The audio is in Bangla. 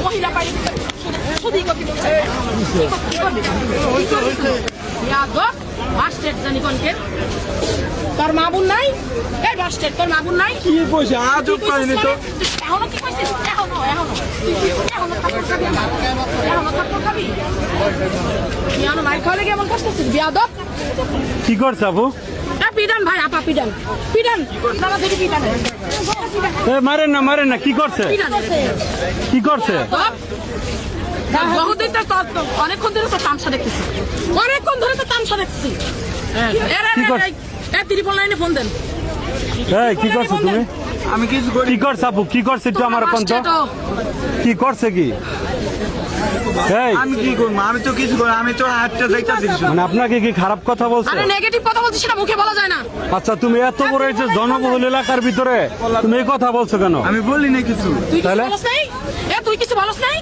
মহিলা বাড়ি শুধুই কপি করছে বাস্টেড জানি কোনকে তোর মা বোন নাই এই বাস্টেড তোর মা বোন নাই কি কইছে আজব পাইনি তো এখনো কি কইছিস এখনো থাপ্পড় খাবি এখনো থাপ্পড় খাবি তুই এখনো মাইর খাওয়ালে কেমন করতেছিস বিয়াদব কি করছ আপু পিডান ভাই আপা পিডান নানা থেকে পিডান মারেন না কি করছে কি করছে বহুদিন তো অনেকক্ষণ ধরে তো তামসা দেখতেছি অনেকক্ষণ ধরে তো তামসা দেখতেছি ত্রিপল লাইনে ফোন দেন এই কি করছো তুমি আমি কিছু করি কি করছ আপু কি করছে একটু আমার কোন তো কি করছে কি এই আমি কি করব আমি তো কিছু করি আমি তো হাতটা যাইতাছি মানে আপনাকে কি খারাপ কথা বলছে আরে নেগেটিভ কথা বলছিস সেটা মুখে বলা যায় না আচ্ছা তুমি এত বড় এই যে জনবহুল এলাকার ভিতরে তুমি এই কথা বলছো কেন আমি বলি না কিছু তুই কিছু বলছ নাই তুই কিছু বলছ নাই